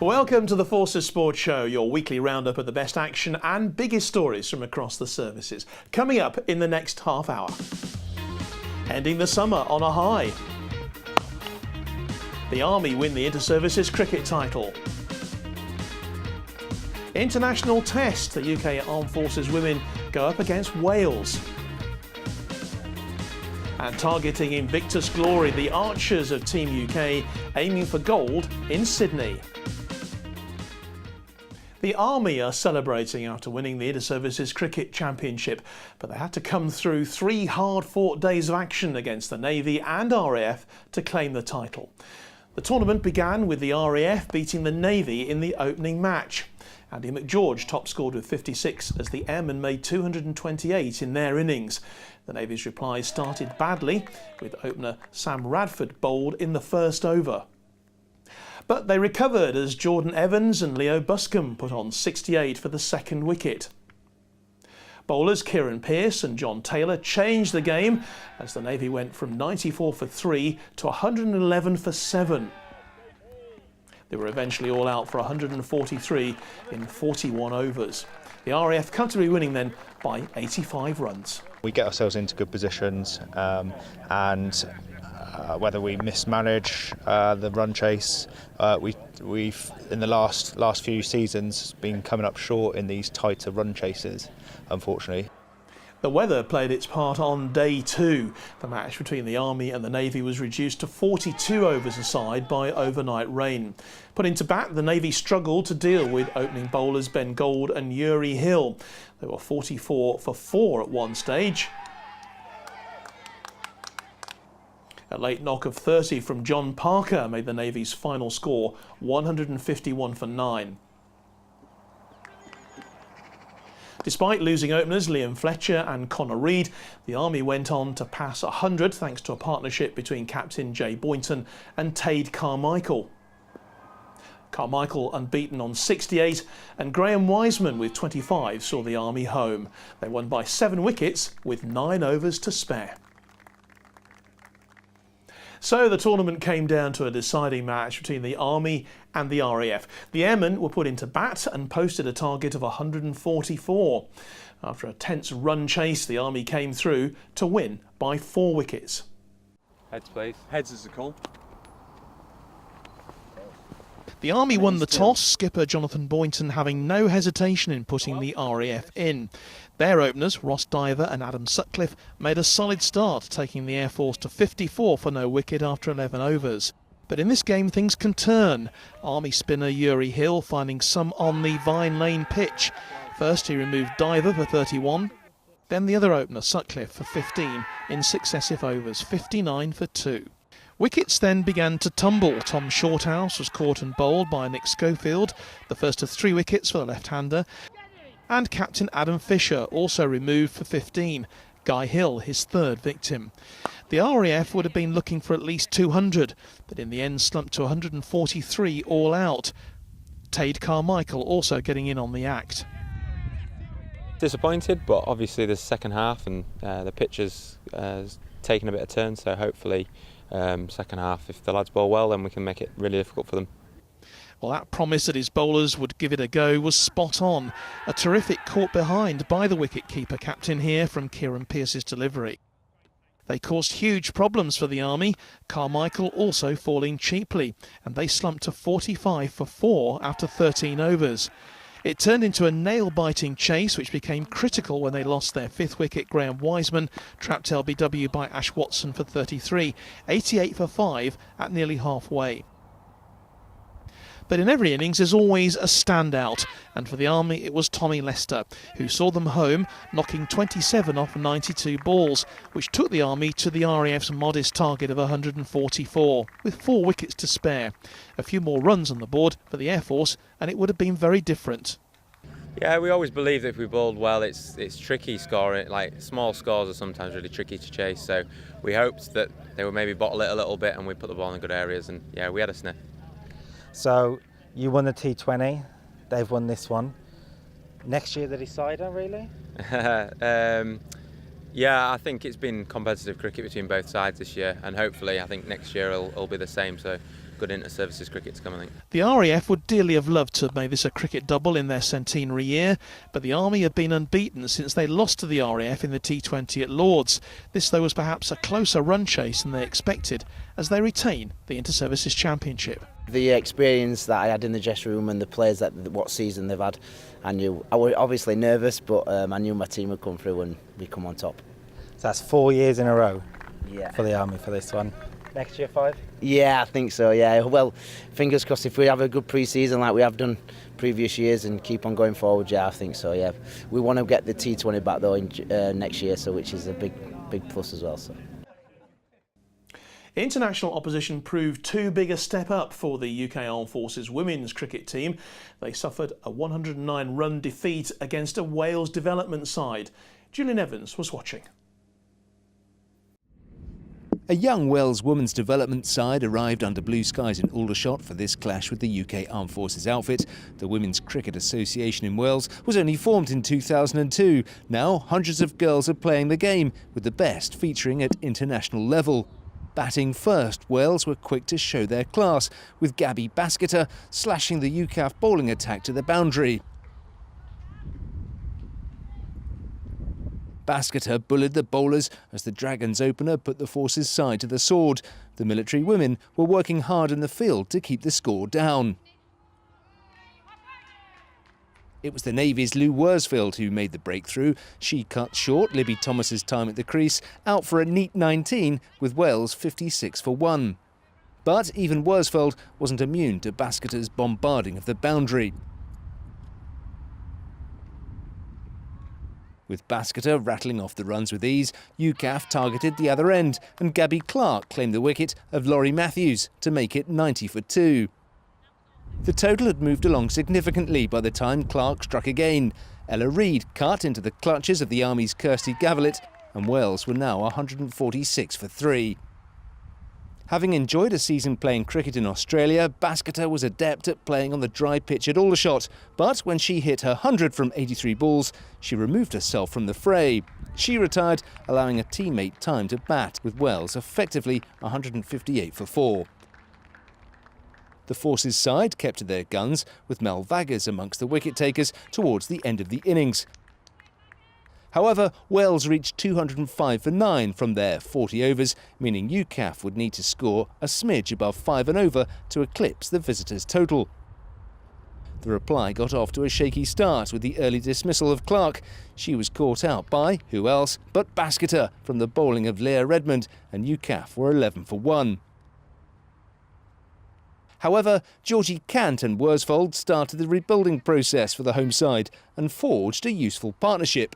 Welcome to the Forces Sports Show, your weekly roundup of the best action and biggest stories from across the services. Coming up in the next half hour. Ending the summer on a high. The Army win the Inter-Services cricket title. International Test, the UK Armed Forces women go up against Wales. And targeting Invictus glory, the Archers of Team UK aiming for gold in Sydney. The Army are celebrating after winning the Inter-Services Cricket Championship, but they had to come through 3 hard-fought days of action against the Navy and RAF to claim the title. The tournament began with the RAF beating the Navy in the opening match. Andy McGeorge top scored with 56 as the Airmen made 228 in their innings. The Navy's reply started badly, with opener Sam Radford bowled in the first over. But they recovered as Jordan Evans and Leo Buscombe put on 68 for the second wicket. Bowlers Kieran Pearce and John Taylor changed the game as the Navy went from 94 for 3 to 111 for 7. They were eventually all out for 143 in 41 overs. The RAF comfortably winning then by 85 runs. We get ourselves into good positions and whether we mismanage the run chase, we've in the last few seasons been coming up short in these tighter run chases, unfortunately. The weather played its part on day 2. The match between the Army and the Navy was reduced to 42 overs aside by overnight rain. Putting to bat, the Navy struggled to deal with opening bowlers Ben Gold and Yuri Hill. They were 44 for 4 at one stage. A late knock of 30 from John Parker made the Navy's final score 151 for 9. Despite losing openers Liam Fletcher and Connor Reid, the Army went on to pass 100 thanks to a partnership between captain Jay Boynton and Tade Carmichael. Carmichael unbeaten on 68 and Graham Wiseman with 25 saw the Army home. They won by 7 wickets with 9 overs to spare. So the tournament came down to a deciding match between the Army and the RAF. The Airmen were put into bat and posted a target of 144. After a tense run chase, the Army came through to win by 4 wickets. Heads, please. Heads is the call. The Army won the toss, skipper Jonathan Boynton having no hesitation in putting the RAF in. Their openers, Ross Diver and Adam Sutcliffe, made a solid start, taking the Air Force to 54 for no wicket after 11 overs. But in this game things can turn. Army spinner Yuri Hill finding some on the Vine Lane pitch. First he removed Diver for 31, then the other opener Sutcliffe for 15 in successive overs, 59 for 2. Wickets then began to tumble. Tom Shorthouse was caught and bowled by Nick Schofield, the first of 3 wickets for the left-hander, and captain Adam Fisher also removed for 15. Guy Hill, his 3rd victim. The RAF would have been looking for at least 200, but in the end slumped to 143 all out. Tade Carmichael also getting in on the act. Disappointed, but obviously the second half and the pitch has taken a bit of turn, so hopefully second half, if the lads bowl well, then we can make it really difficult for them. Well, that promise that his bowlers would give it a go was spot on. A terrific caught behind by the wicket-keeper captain here from Kieran Pearce's delivery. They caused huge problems for the Army, Carmichael also falling cheaply, and they slumped to 45 for 4 after 13 overs. It turned into a nail-biting chase which became critical when they lost their 5th wicket. Graham Wiseman trapped LBW by Ash Watson for 33, 88 for 5 at nearly halfway. But in every innings there's always a standout, and for the Army it was Tommy Lester, who saw them home, knocking 27 off 92 balls, which took the Army to the RAF's modest target of 144, with 4 wickets to spare. A few more runs on the board for the Air Force, and it would have been very different. Yeah, we always believe that if we bowled well, it's tricky scoring. Like, small scores are sometimes really tricky to chase, so we hoped that they would maybe bottle it a little bit and we put the ball in good areas, and yeah, we had a sniff. So you won the T20, they've won this one. Next year the decider, really? Yeah, I think it's been competitive cricket between both sides this year, and hopefully I think next year it'll be the same. So good inter-services cricket to come, I think. The RAF would dearly have loved to have made this a cricket double in their centenary year, but the Army have been unbeaten since they lost to the RAF in the T20 at Lords. This, though, was perhaps a closer run chase than they expected, as they retain the Inter-Services Championship. The experience that I had in the dressing room and the players what season they've had, I was obviously nervous, but I knew my team would come through and we come on top. So that's 4 years in a row Yeah. for the Army for this one. Next year 5? Yeah, I think so, yeah. Well, fingers crossed if we have a good pre-season like we have done previous years and keep on going forward, yeah, I think so, yeah. We want to get the T20 back though in, next year, so which is a big plus as well. So. International opposition proved too big a step up for the UK Armed Forces women's cricket team. They suffered a 109-run defeat against a Wales development side. Julian Evans was watching. A young Wales women's development side arrived under blue skies in Aldershot for this clash with the UK Armed Forces outfit. The Women's Cricket Association in Wales was only formed in 2002. Now hundreds of girls are playing the game, with the best featuring at international level. Batting first, Wales were quick to show their class, with Gabby Basketer slashing the UCAF bowling attack to the boundary. Basketer bullied the bowlers as the Dragons opener put the Forces' side to the sword. The military women were working hard in the field to keep the score down. It was the Navy's Lou Worsfield who made the breakthrough. She cut short Libby Thomas's time at the crease, out for a neat 19 with Wales 56 for 1. But even Worsfield wasn't immune to Basketer's bombarding of the boundary. With Basketer rattling off the runs with ease, UCAF targeted the other end and Gabby Clark claimed the wicket of Laurie Matthews to make it 90 for 2. The total had moved along significantly by the time Clark struck again. Ella Reid cut into the clutches of the Army's Kirsty Gavilit and Wales were now 146 for 3. Having enjoyed a season playing cricket in Australia, Basketer was adept at playing on the dry pitch at Aldershot, but when she hit her 100 from 83 balls, she removed herself from the fray. She retired, allowing a teammate time to bat, with Wales effectively 158 for 4. The Forces side kept to their guns, with Mel Vaggers amongst the wicket-takers towards the end of the innings. However, Wales reached 205 for 9 from their 40 overs, meaning UCAF would need to score a smidge above 5 and over to eclipse the visitors' total. The reply got off to a shaky start with the early dismissal of Clark. She was caught out by, who else but Basketer, from the bowling of Leah Redmond, and UCAF were 11 for 1. However, Georgie Cant and Worsfold started the rebuilding process for the home side and forged a useful partnership.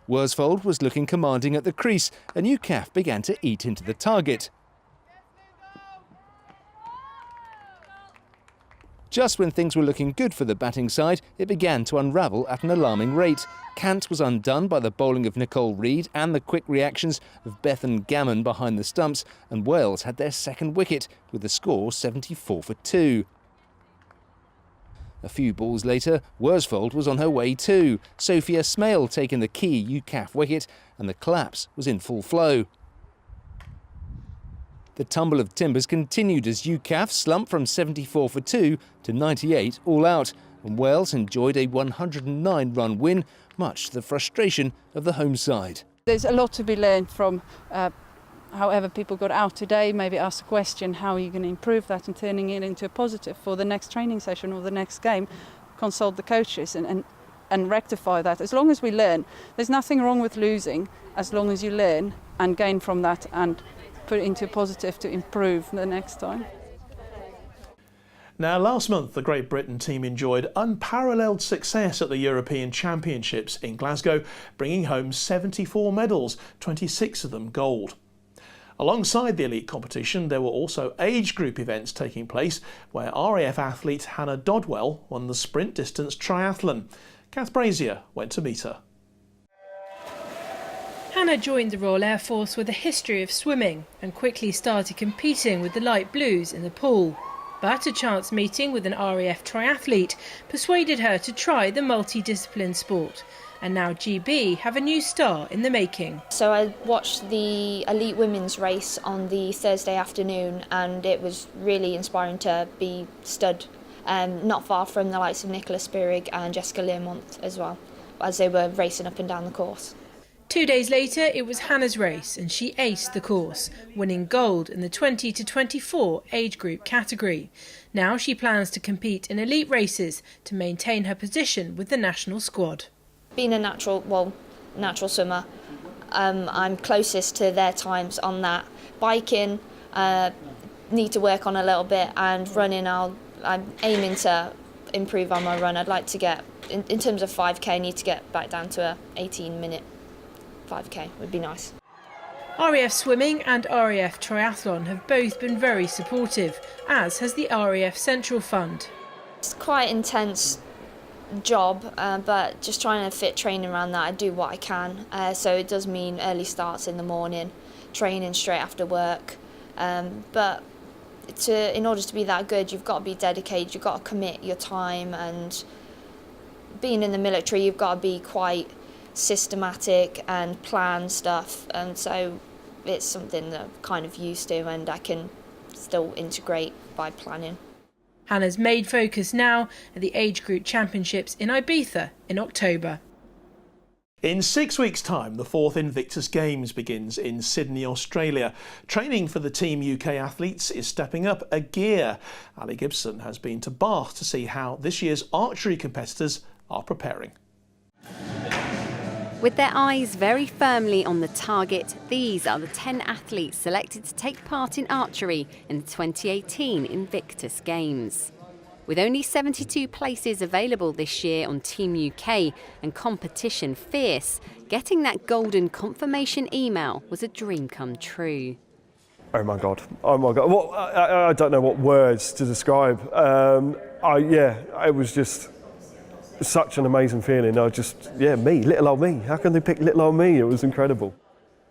Worsfold was looking commanding at the crease and UCAF began to eat into the target. Just when things were looking good for the batting side, it began to unravel at an alarming rate. Cant was undone by the bowling of Nicole Reid and the quick reactions of Bethan Gammon behind the stumps, and Wales had their second wicket with the score 74 for 2. A few balls later, Worsfold was on her way too. Sophia Smale taking the key UCAF wicket, and the collapse was in full flow. The tumble of timbers continued as UCAF slumped from 74 for 2 to 98 all out, and Wales enjoyed a 109-run win, much to the frustration of the home side. There's a lot to be learned from however people got out today. Maybe ask the question, how are you going to improve that and turning it into a positive for the next training session or the next game? Consult the coaches and rectify that. As long as we learn, there's nothing wrong with losing as long as you learn and gain from that and put it into a positive to improve the next time. Now, last month, the Great Britain team enjoyed unparalleled success at the European Championships in Glasgow, bringing home 74 medals, 26 of them gold. Alongside the elite competition, there were also age group events taking place, where RAF athlete Hannah Dodwell won the sprint distance triathlon. Kath Brazier went to meet her. Hannah joined the Royal Air Force with a history of swimming and quickly started competing with the light blues in the pool. But a chance meeting with an RAF triathlete persuaded her to try the multidiscipline sport. and now GB have a new star in the making. So I watched the elite women's race on the Thursday afternoon, and it was really inspiring to be stood not far from the likes of Nicola Spirig and Jessica Learmont as well, as they were racing up and down the course. 2 days later, it was Hannah's race and she aced the course, winning gold in the 20 to 24 age group category. Now she plans to compete in elite races to maintain her position with the national squad. Being a natural swimmer, I'm closest to their times on that. Biking, need to work on a little bit, and running, I'm aiming to improve on my run. I'd like to get, in terms of 5k, I need to get back down to a 18-minute 5k would be nice. RAF Swimming and RAF Triathlon have both been very supportive, as has the RAF Central Fund. It's quite an intense job, but just trying to fit training around that, I do what I can. So it does mean early starts in the morning, training straight after work. But in order to be that good, you've got to be dedicated, you've got to commit your time, and being in the military, you've got to be quite systematic and plan stuff, and so it's something that I'm kind of used to and I can still integrate by planning. Hannah's main focus now are the age group championships in Ibiza in October. In 6 weeks' time, the 4th Invictus Games begins in Sydney, Australia. Training for the Team UK athletes is stepping up a gear. Ali Gibson has been to Bath to see how this year's archery competitors are preparing. With their eyes very firmly on the target, these are the 10 athletes selected to take part in archery in the 2018 Invictus Games. With only 72 places available this year on Team UK and competition fierce, getting that golden confirmation email was a dream come true. Oh my God. Well, I don't know what words to describe. It was just such an amazing feeling. Me, little old me. How can they pick little old me? It was incredible.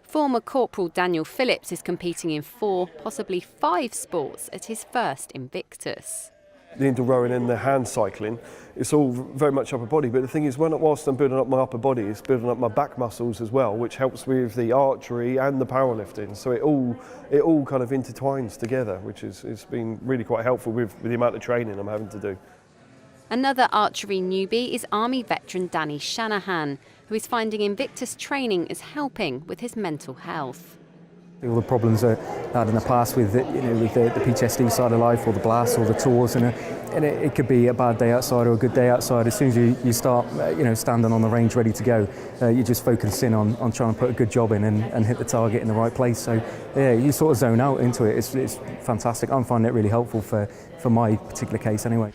Former Corporal Daniel Phillips is competing in 4, possibly 5 sports at his first Invictus. The indoor rowing and the hand cycling, it's all very much upper body, but the thing is, whilst I'm building up my upper body, it's building up my back muscles as well, which helps with the archery and the powerlifting. So it all kind of intertwines together, which has been really quite helpful with the amount of training I'm having to do. Another archery newbie is Army veteran Danny Shanahan, who is finding Invictus training is helping with his mental health. All the problems I had in the past with the PTSD side of life, or the blasts, or the tours, and it could be a bad day outside or a good day outside. As soon as you start, standing on the range ready to go, you just focus in on trying to put a good job in and hit the target in the right place. So yeah, you sort of zone out into it. It's fantastic. I'm finding it really helpful for my particular case anyway.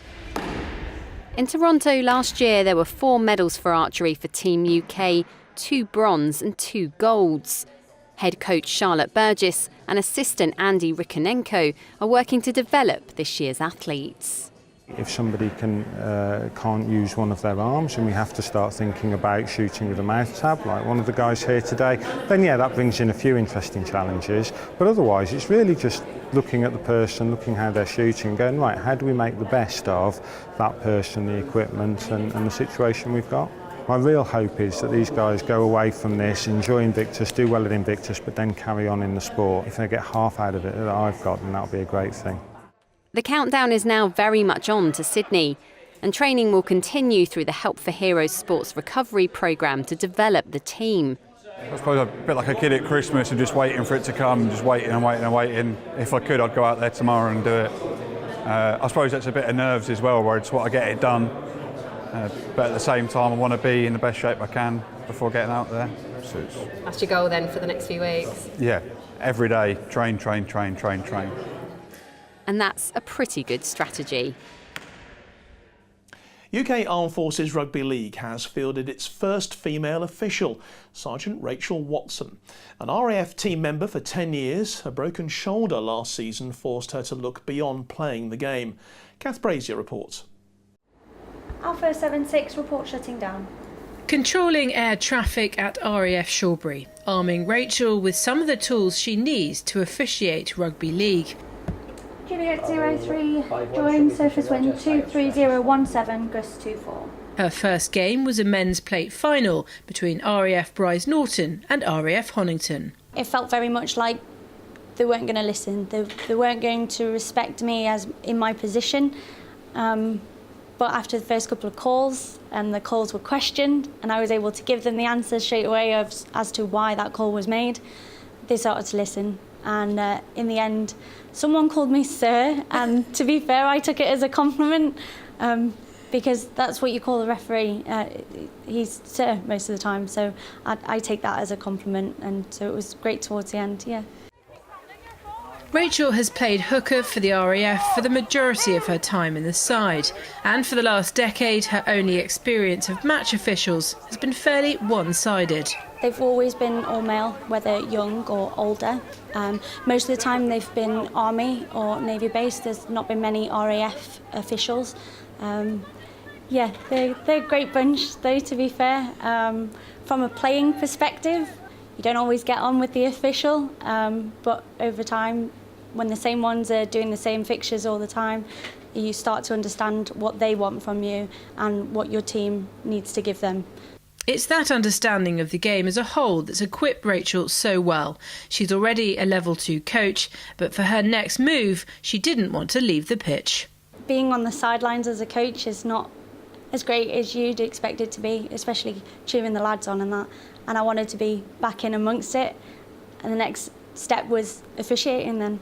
In Toronto last year, there were 4 medals for archery for Team UK, 2 bronze and 2 golds. Head coach Charlotte Burgess and assistant Andy Rikonenko are working to develop this year's athletes. If somebody can't use one of their arms and we have to start thinking about shooting with a mouth tab, like one of the guys here today, then yeah, that brings in a few interesting challenges. But otherwise, it's really just looking at the person, looking how they're shooting, going, right, how do we make the best of that person, the equipment and the situation we've got? My real hope is that these guys go away from this, enjoy Invictus, do well at Invictus, but then carry on in the sport. If they get half out of it that I've got, then that'll be a great thing. The countdown is now very much on to Sydney, and training will continue through the Help for Heroes Sports Recovery Programme to develop the team. I suppose I'm a bit like a kid at Christmas and just waiting for it to come, just waiting and waiting and waiting. If I could, I'd go out there tomorrow and do it. I suppose that's a bit of nerves as well, where I just want to get it done. But at the same time, I want to be in the best shape I can before getting out there. So that's your goal then for the next few weeks? Yeah, every day, train. And that's a pretty good strategy. UK Armed Forces Rugby League has fielded its first female official, Sergeant Rachel Watson. An RAF team member for 10 years, a broken shoulder last season forced her to look beyond playing the game. Kath Brazier reports. Alpha 76 report shutting down. Controlling air traffic at RAF Shawbury, arming Rachel with some of the tools she needs to officiate rugby league. Juliet 03, join surface wind 23017, gust 24. Her first game was a men's plate final between RAF Bryce Norton and RAF Honington. It felt very much like they weren't going to listen. They weren't going to respect me as in my position. But after the first couple of calls, and the calls were questioned, and I was able to give them the answers straight away as to why that call was made, they started to listen. And in the end, someone called me sir, and to be fair, I took it as a compliment, because that's what you call the referee. He's sir most of the time, so I take that as a compliment, and so it was great towards the end, yeah. Rachel has played hooker for the RAF for the majority of her time in the side, and for the last decade her only experience of match officials has been fairly one-sided. They've always been all male, whether young or older. Most of the time they've been Army or Navy based. There's not been many RAF officials. Yeah, they're a great bunch though, to be fair. From a playing perspective, you don't always get on with the official, but over time, when the same ones are doing the same fixtures all the time, you start to understand what they want from you and what your team needs to give them. It's that understanding of the game as a whole that's equipped Rachel so well. She's already a level 2 coach, but for her next move, she didn't want to leave the pitch. Being on the sidelines as a coach is not as great as you'd expect it to be, especially cheering the lads on and that. And I wanted to be back in amongst it, and the next step was officiating then.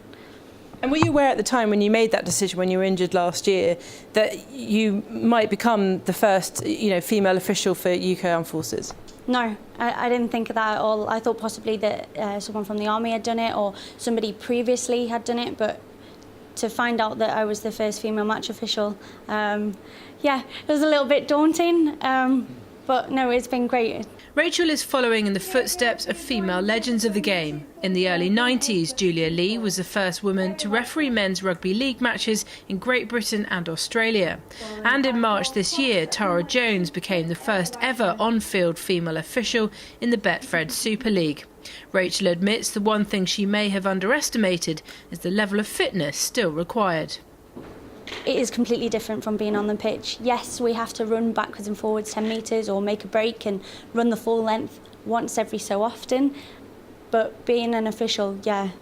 And were you aware at the time when you made that decision, when you were injured last year, that you might become the first, female official for UK Armed Forces? No, I didn't think of that at all. I thought possibly that someone from the Army had done it, or somebody previously had done it, but to find out that I was the first female match official, yeah, it was a little bit daunting, but no, it's been great. Rachel is following in the footsteps of female legends of the game. In the early 90s, Julia Lee was the first woman to referee men's rugby league matches in Great Britain and Australia. And in March this year, Tara Jones became the first ever on-field female official in the Betfred Super League. Rachel admits the one thing she may have underestimated is the level of fitness still required. It is completely different from being on the pitch. Yes, we have to run backwards and forwards 10 metres or make a break and run the full length once every so often. But being an official, yeah,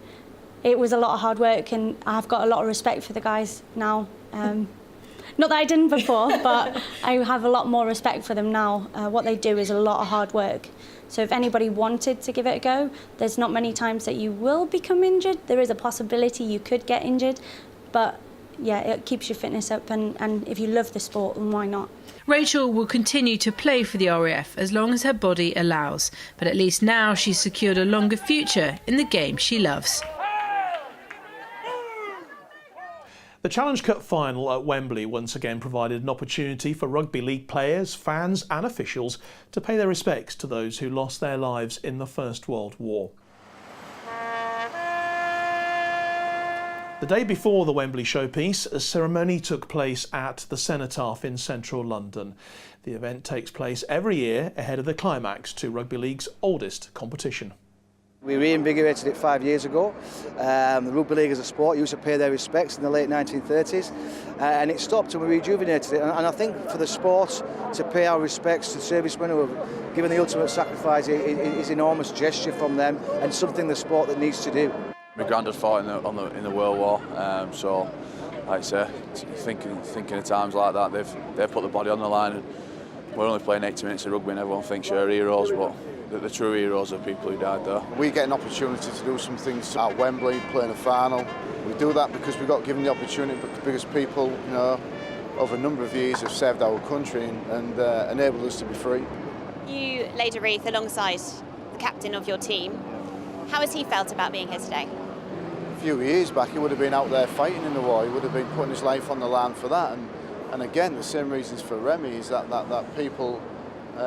it was a lot of hard work, and I've got a lot of respect for the guys now. Not that I didn't before, but I have a lot more respect for them now. What they do is a lot of hard work. So if anybody wanted to give it a go, there's not many times that you will become injured. There is a possibility you could get injured, but yeah, it keeps your fitness up, and if you love the sport, then why not? Rachel will continue to play for the RAF as long as her body allows, but at least now she's secured a longer future in the game she loves. The Challenge Cup final at Wembley once again provided an opportunity for rugby league players, fans and officials to pay their respects to those who lost their lives in the First World War. The day before the Wembley showpiece, a ceremony took place at the Cenotaph in central London. The event takes place every year ahead of the climax to Rugby League's oldest competition. We reinvigorated it 5 years ago. The Rugby League as a sport used to pay their respects in the late 1930s, and it stopped, and we rejuvenated it. And I think for the sport to pay our respects to servicemen who have given the ultimate sacrifice is an enormous gesture from them, and something the sport that needs to do. My granddad fought in the World War, so like I say, thinking of times like that, they've put the body on the line. And we're only playing 80 minutes of rugby, and everyone thinks you're heroes, but the true heroes are people who died there. We get an opportunity to do some things at Wembley, playing a final. We do that because we got given the opportunity because people, over a number of years have served our country and enabled us to be free. You laid a wreath alongside the captain of your team. How has he felt about being here today? A few years back, he would have been out there fighting in the war. He would have been putting his life on the line for that. And again, the same reasons for Remy is that people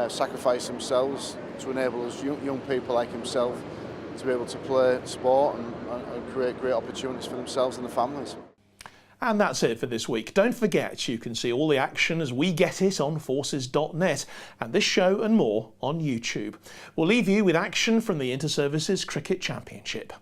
sacrifice themselves to enable us young people like himself to be able to play sport and create great opportunities for themselves and their families. And that's it for this week. Don't forget you can see all the action as we get it on forces.net and this show and more on YouTube. We'll leave you with action from the Inter-Services Cricket Championship.